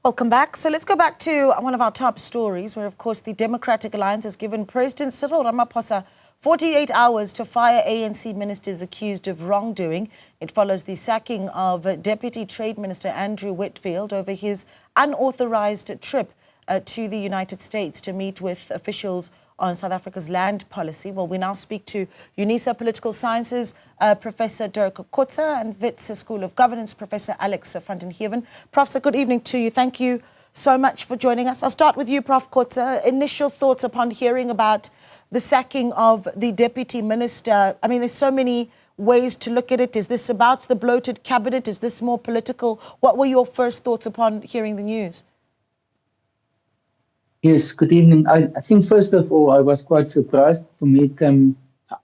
Welcome back. So let's go back to one of our top stories where, of course, the Democratic Alliance has given President Cyril Ramaphosa 48 hours to fire ANC ministers accused of wrongdoing. It follows the sacking of Deputy Trade Minister Andrew Whitfield over his unauthorized trip to the United States to meet with officials on South Africa's land policy. Well, we now speak to UNISA Political Sciences Professor Dirk Kotze and Wits School of Governance Professor Alex van den Heeven. Prof, so good evening to you. Thank you so much for joining us. I'll start with you, Prof Kotze. Initial thoughts upon hearing about the sacking of the deputy minister. I mean, there's so many ways to look at it. Is this about the bloated cabinet? Is this more political? What were your first thoughts upon hearing the news? Yes, good evening. I think, first of all, I was quite surprised. For me, it came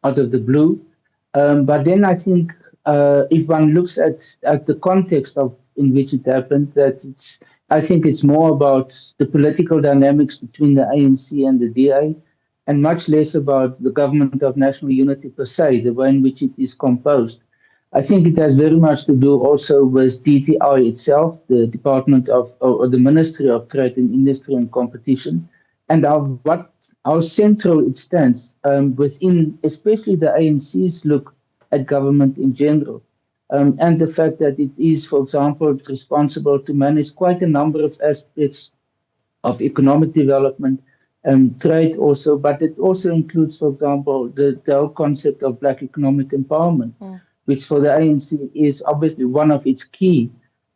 out of the blue. But then I think if one looks at the context in which it happened, I think it's more about the political dynamics between the ANC and the DA, and much less about the government of national unity per se, the way in which it is composed. I think it has very much to do also with DTI itself, the Department of, or the Ministry of Trade and Industry and Competition, and how central it stands within, especially the ANC's look at government in general. And the fact that it is, for example, responsible to manage quite a number of aspects of economic development and trade also, but it also includes, for example, the whole concept of Black economic empowerment, which for the ANC is obviously one of its key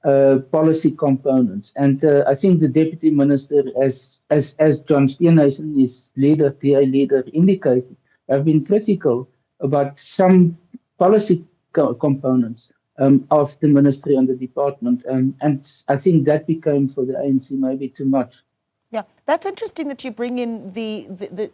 policy components. And I think the Deputy Minister, as John Steenhuisen, his leader, DA leader, indicated, have been critical about some policy components of the ministry and the department. And I think that became for the ANC maybe too much. Yeah, that's interesting that you bring in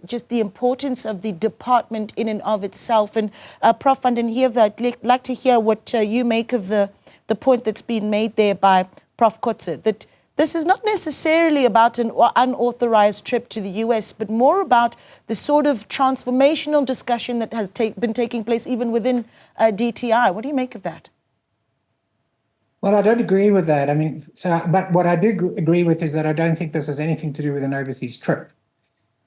just the importance of the department in and of itself. And Prof van den Heeven, I'd like to hear what you make of the point that's been made there by Prof Kotze, that this is not necessarily about an unauthorized trip to the US, but more about the sort of transformational discussion that has been taking place even within DTI. What do you make of that? Well, I don't agree with that. I mean, but what I do agree with is that I don't think this has anything to do with an overseas trip.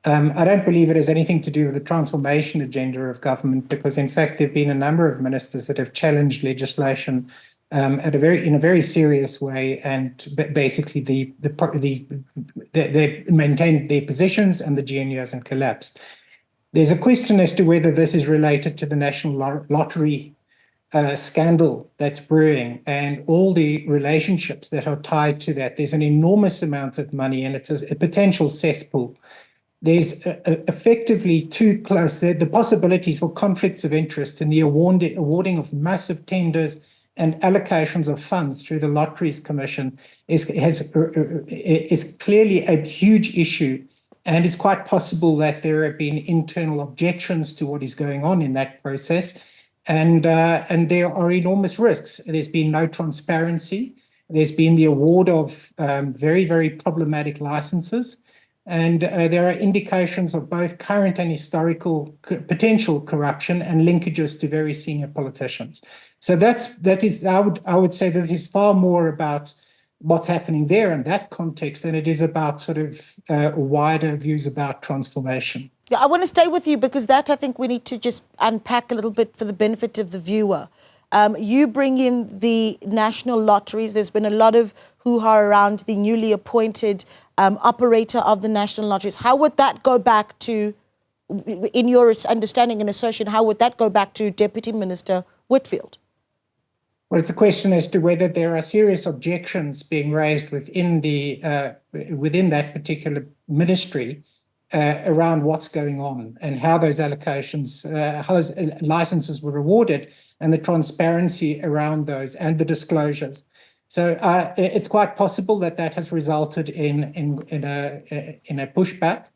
I don't believe it has anything to do with the transformation agenda of government, because in fact, there have been a number of ministers that have challenged legislation in a very serious way, and basically they maintained their positions and the GNU hasn't collapsed. There's a question as to whether this is related to the national lottery scandal that's brewing and all the relationships that are tied to that. There's an enormous amount of money and it's a potential cesspool. There's effectively too close. The possibilities for conflicts of interest in the awarding of massive tenders and allocations of funds through the Lotteries Commission is clearly a huge issue. And it's quite possible that there have been internal objections to what is going on in that process. And there are enormous risks. There's been no transparency. There's been the award of very, very problematic licenses. And there are indications of both current and historical potential corruption and linkages to very senior politicians. So that is, I would say that is far more about what's happening there in that context than it is about sort of wider views about transformation. Yeah, I want to stay with you because that I think we need to just unpack a little bit for the benefit of the viewer. You bring in the national lotteries. There's been a lot of hoo-ha around the newly appointed operator of the national lotteries. How would that go back to, in your understanding and assertion, how would that go back to Deputy Minister Whitfield? Well, it's a question as to whether there are serious objections being raised within that particular ministry around what's going on and how those allocations, how those licenses were awarded and the transparency around those and the disclosures. So it's quite possible that has resulted in a pushback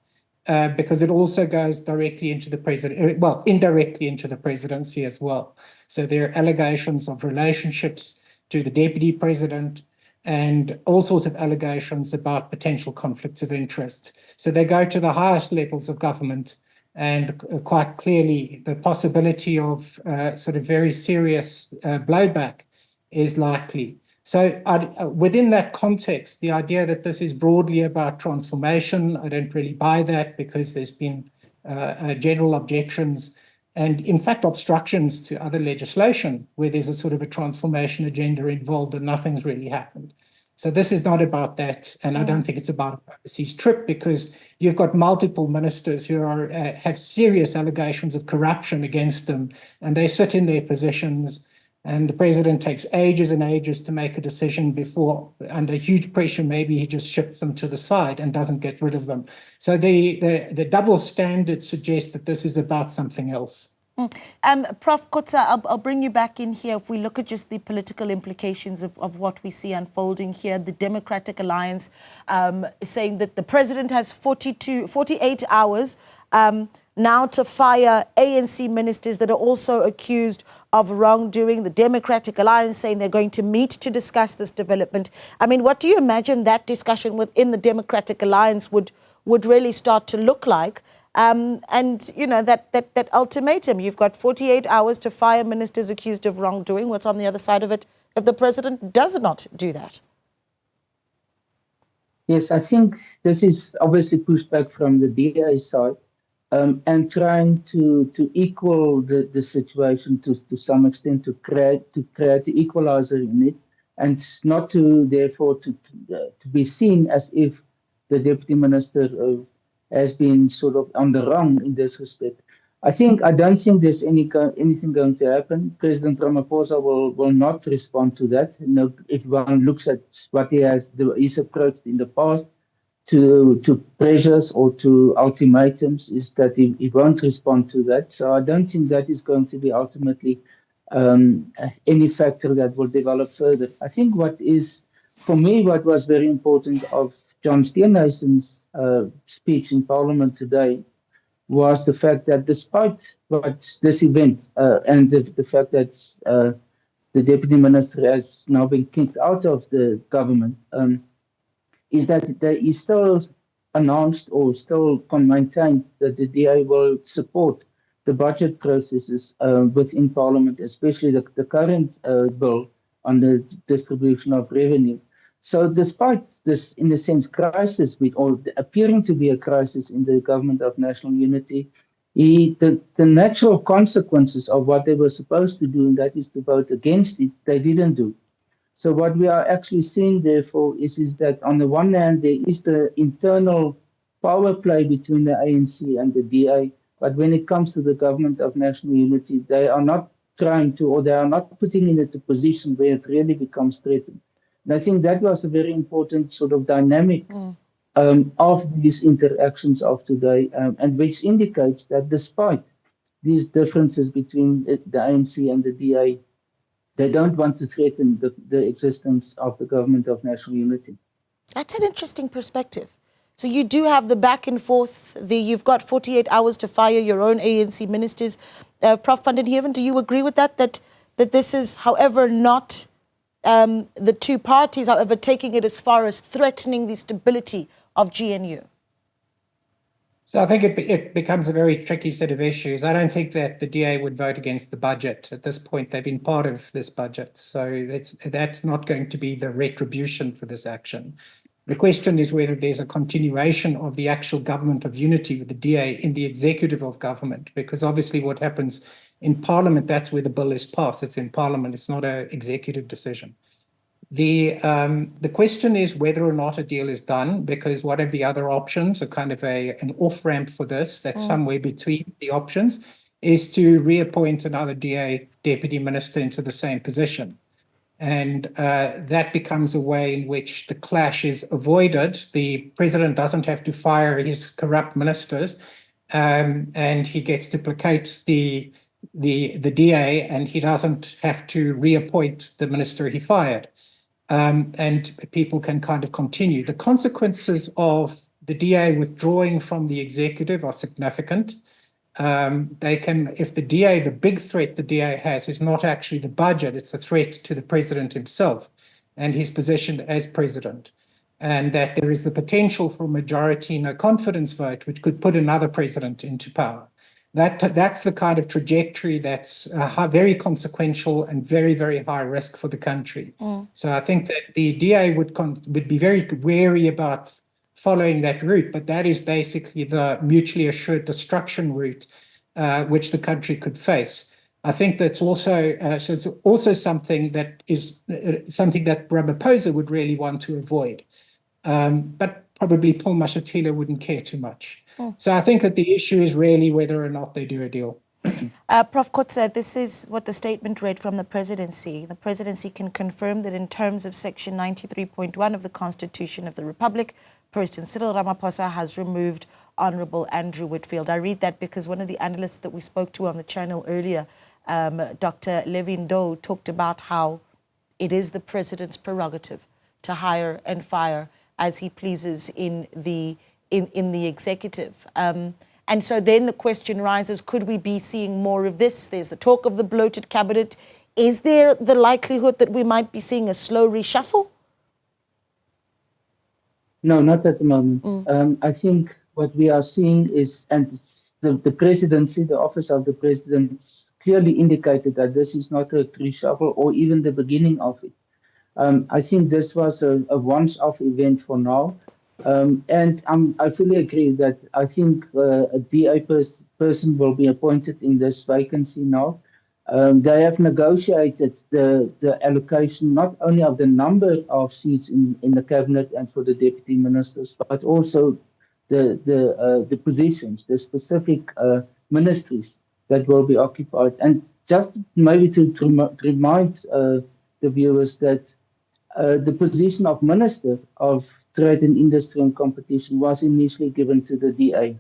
because it also goes directly into the president, well, indirectly into the presidency as well. So there are allegations of relationships to the deputy president and all sorts of allegations about potential conflicts of interest. So they go to the highest levels of government, and quite clearly the possibility of sort of very serious blowback is likely. So within that context, the idea that this is broadly about transformation, I don't really buy that, because there's been general objections and, in fact, obstructions to other legislation where there's a sort of a transformation agenda involved and nothing's really happened. So this is not about that, and I don't think it's about an overseas trip, because you've got multiple ministers who are have serious allegations of corruption against them, and they sit in their positions, and the president takes ages and ages to make a decision before, under huge pressure, maybe he just shifts them to the side and doesn't get rid of them. So the double standard suggests that this is about something else. Prof. Kotza, I'll bring you back in here. If we look at just the political implications of what we see unfolding here, the Democratic Alliance saying that the president has 48 hours now to fire ANC ministers that are also accused of wrongdoing. The Democratic Alliance saying they're going to meet to discuss this development. I mean, what do you imagine that discussion within the Democratic Alliance would really start to look like? And, you know, that ultimatum, you've got 48 hours to fire ministers accused of wrongdoing. What's on the other side of it if the president does not do that? Yes, I think this is obviously pushback from the DA side, and trying to equal the situation to some extent, to create an equalizer in it, and not to therefore to be seen as if the deputy minister has been sort of on the wrong in this respect. I don't think there's anything going to happen. President Ramaphosa will not respond to that. You know, if one looks at what his approach in the past to pressures or to ultimatums, is that he won't respond to that. So I don't think that is going to be ultimately any factor that will develop further. I think for me, what was very important of John Steenhuisen's speech in Parliament today was the fact that despite what this event and the fact that the deputy minister has now been kicked out of the government, is that he still announced or still maintained that the DA will support the budget processes within Parliament, especially the current bill on the distribution of revenue. So despite this, in a sense, crisis, or appearing to be a crisis in the government of national unity, the natural consequences of what they were supposed to do, and that is to vote against it, they didn't do. So what we are actually seeing, therefore, is that on the one hand, there is the internal power play between the ANC and the DA, but when it comes to the government of national unity, they are not trying to, or they are not putting it in a position where it really becomes threatened. And I think that was a very important sort of dynamic of these interactions of today, and which indicates that despite these differences between the ANC and the DA, they don't want to threaten the existence of the government of national unity. That's an interesting perspective. So you do have the back and forth. You've got 48 hours to fire your own ANC ministers. Prof. van den Heeven, do you agree with that this is, however, not the two parties, however, taking it as far as threatening the stability of GNU? So I think it becomes a very tricky set of issues. I don't think that the DA would vote against the budget. At this point, they've been part of this budget. So that's not going to be the retribution for this action. The question is whether there's a continuation of the actual government of unity with the DA in the executive of government, because obviously what happens in Parliament, that's where the bill is passed. It's in Parliament. It's not an executive decision. The question is whether or not a deal is done, because one of the other options, a kind of an off-ramp for this, that's somewhere between the options, is to reappoint another DA deputy minister into the same position. And that becomes a way in which the clash is avoided. The president doesn't have to fire his corrupt ministers, and he gets to placate the DA, and he doesn't have to reappoint the minister he fired. And people can kind of continue. The consequences of the DA withdrawing from the executive are significant. They can, if the DA, the big threat the DA has is not actually the budget, it's a threat to the president himself and his position as president. And that there is the potential for a majority no confidence vote, which could put another president into power. that's the kind of trajectory that's very consequential and very, very high risk for the country. So I think that the DA would be very wary about following that route, but that is basically the mutually assured destruction route which the country could face. I think that's also so it's also something that is something that Ramaphosa would really want to avoid, but probably Paul Mashatile wouldn't care too much. So I think that the issue is really whether or not they do a deal. Prof. Kotze, this is what the statement read from the presidency. The presidency can confirm that in terms of Section 93.1 of the Constitution of the Republic, President Cyril Ramaphosa has removed Honourable Andrew Whitfield. I read that because one of the analysts that we spoke to on the channel earlier, Dr. Levin Doe, talked about how it is the president's prerogative to hire and fire as he pleases in the executive. And so then the question rises, could we be seeing more of this? There's the talk of the bloated cabinet. Is there the likelihood that we might be seeing a slow reshuffle? No, not at the moment. I think what we are seeing is, and the presidency, the office of the president, clearly indicated that this is not a reshuffle or even the beginning of it. I think this was a once-off event for now. And I fully agree that I think a DA person will be appointed in this vacancy now. They have negotiated the allocation not only of the number of seats in the cabinet and for the deputy ministers, but also the positions, the specific ministries that will be occupied. And just maybe to remind the viewers that the position of Minister of Trade and Industry and Competition was initially given to the DA.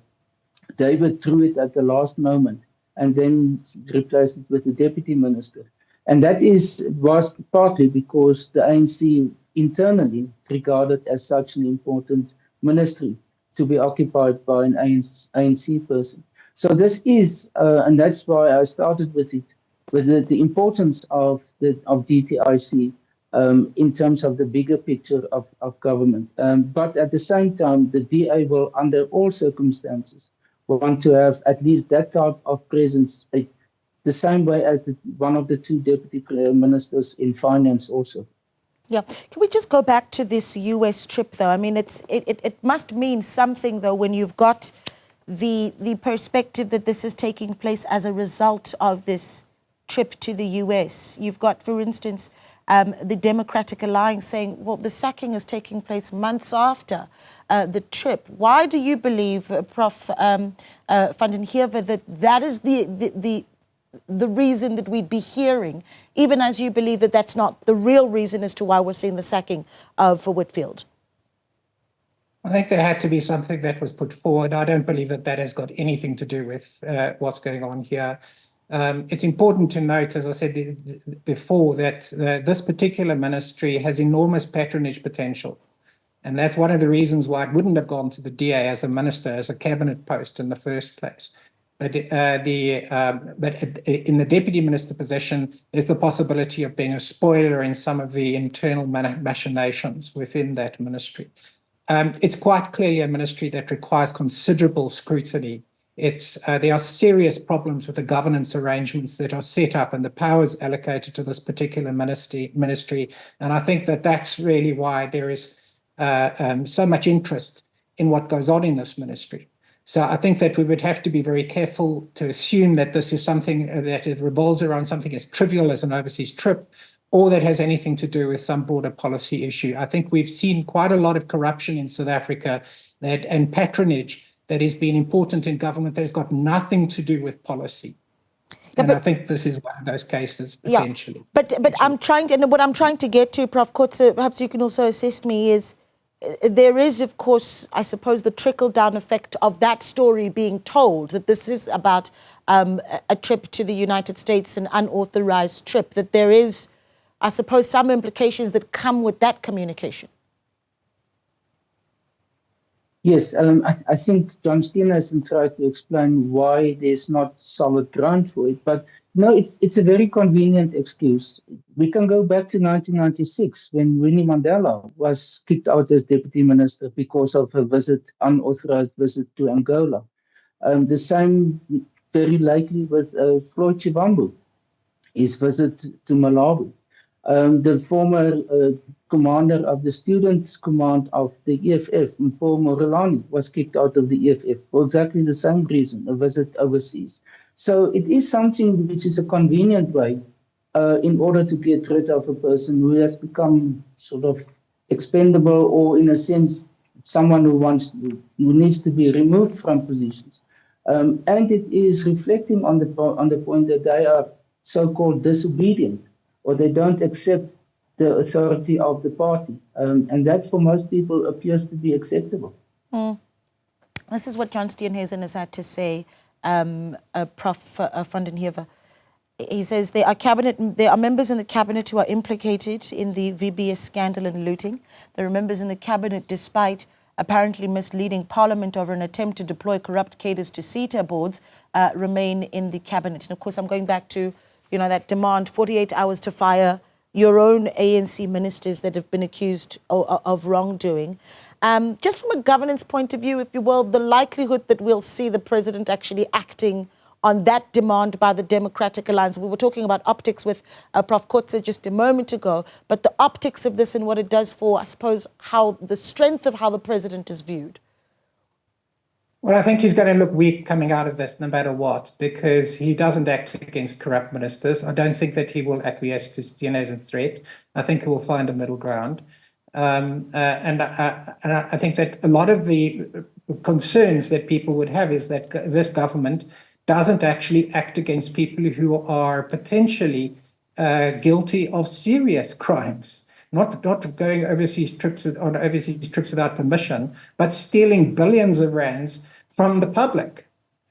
They withdrew it at the last moment and then replaced it with the Deputy Minister. And that was partly because the ANC internally regarded as such an important ministry to be occupied by an ANC person. So this is, and that's why I started with it, with the importance of DTIC. In terms of the bigger picture of government. But at the same time, the DA will, under all circumstances, want to have at least that type of presence, the same way as one of the two deputy ministers in finance also. Yeah. Can we just go back to this US trip, though? I mean, it must mean something, though, when you've got the perspective that this is taking place as a result of this trip to the US. You've got, for instance, the Democratic Alliance saying, well, the sacking is taking place months after the trip. Why do you believe, Prof. van den Heever, that is the reason that we'd be hearing, even as you believe that that's not the real reason as to why we're seeing the sacking of Whitfield? I think there had to be something that was put forward. I don't believe that has got anything to do with what's going on here. It's important to note, as I said before, that this particular ministry has enormous patronage potential. And that's one of the reasons why it wouldn't have gone to the DA as a minister, as a cabinet post in the first place. But in the deputy minister position, there's the possibility of being a spoiler in some of the internal machinations within that ministry. It's quite clearly a ministry that requires considerable scrutiny. There are serious problems with the governance arrangements that are set up and the powers allocated to this particular ministry. And I think that that's really why there is so much interest in what goes on in this ministry. So I think that we would have to be very careful to assume that this is something that it revolves around something as trivial as an overseas trip, or that has anything to do with some broader policy issue. I think we've seen quite a lot of corruption in South Africa and patronage that has been important in government that has got nothing to do with policy. Yeah, and I think this is one of those cases, potentially. Yeah, but I'm trying, and what I'm trying to get to, Prof. Kotze, perhaps you can also assist me, is there is, of course, I suppose, the trickle-down effect of that story being told, that this is about a trip to the United States, an unauthorized trip, that there is, I suppose, some implications that come with that communication. Yes, I think John Steenhuisen tried to explain why there's not solid ground for it, but no, it's a very convenient excuse. We can go back to 1996 when Winnie Mandela was kicked out as deputy minister because of her unauthorized visit to Angola. The very likely with Floyd Shivambu, his visit to Malawi. The former commander of the Students' Command of the EFF, Paul Morelani, was kicked out of the EFF for exactly the same reason, a visit overseas. So it is something which is a convenient way in order to get rid of a person who has become sort of expendable, or in a sense, someone who needs to be removed from positions. And it is reflecting on the point that they are so-called disobedient, or they don't accept the authority of the party. And that for most people appears to be acceptable. This is what John Steenhuisen has had to say, Prof. van den Heever. He says there are members in the cabinet who are implicated in the VBS scandal and looting. There are members in the cabinet, despite apparently misleading Parliament over an attempt to deploy corrupt cadres to CETA boards, remain in the cabinet. And of course, I'm going back to, that demand, 48 hours to fire your own ANC ministers that have been accused of wrongdoing. Just from a governance point of view, if you will, the likelihood that we'll see the president actually acting on that demand by the Democratic Alliance. We were talking about optics with Prof. Kotze just a moment ago, but the optics of this and what it does for, I suppose, how the strength of how the president is viewed. Well, I think he's going to look weak coming out of this no matter what, because he doesn't act against corrupt ministers. I don't think that he will acquiesce to Steenhuisen's threat. I think he will find a middle ground. And I think that a lot of the concerns that people would have is that this government doesn't actually act against people who are potentially guilty of serious crimes, not going on overseas trips without permission, but stealing billions of rands from the public.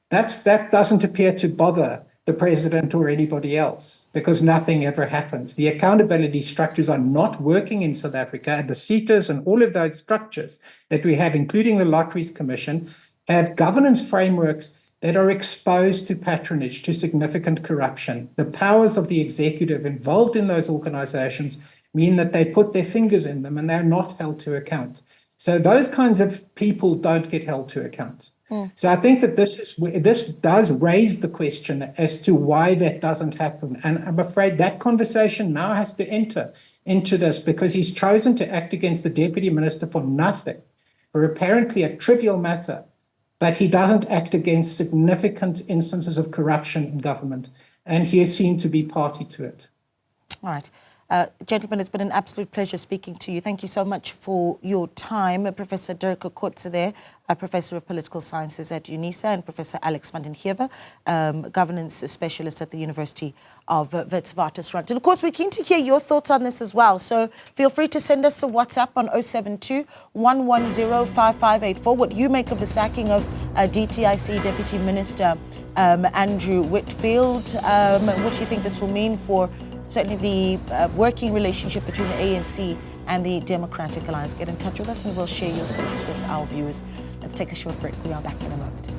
That doesn't appear to bother the president or anybody else, because nothing ever happens. The accountability structures are not working in South Africa, and the CETAs and all of those structures that we have, including the Lotteries Commission, have governance frameworks that are exposed to patronage, to significant corruption. The powers of the executive involved in those organizations mean that they put their fingers in them and they're not held to account. So those kinds of people don't get held to account. So I think that this does raise the question as to why that doesn't happen. And I'm afraid that conversation now has to enter into this, because he's chosen to act against the deputy minister for nothing, for apparently a trivial matter. But he doesn't act against significant instances of corruption in government, and he is seen to be party to it. All right. Gentlemen, it's been an absolute pleasure speaking to you. Thank you so much for your time. Professor Dirk Kotze there, a Professor of Political Sciences at UNISA, and Professor Alex van den Heever, Governance Specialist at the University of Witwatersrand. And of course, we're keen to hear your thoughts on this as well. So feel free to send us a WhatsApp on 072-110-5584. What you make of the sacking of DTIC Deputy Minister Andrew Whitfield, what you think this will mean for certainly the working relationship between the ANC and the Democratic Alliance. Get in touch with us and we'll share your thoughts with our viewers. Let's take a short break. We are back in a moment.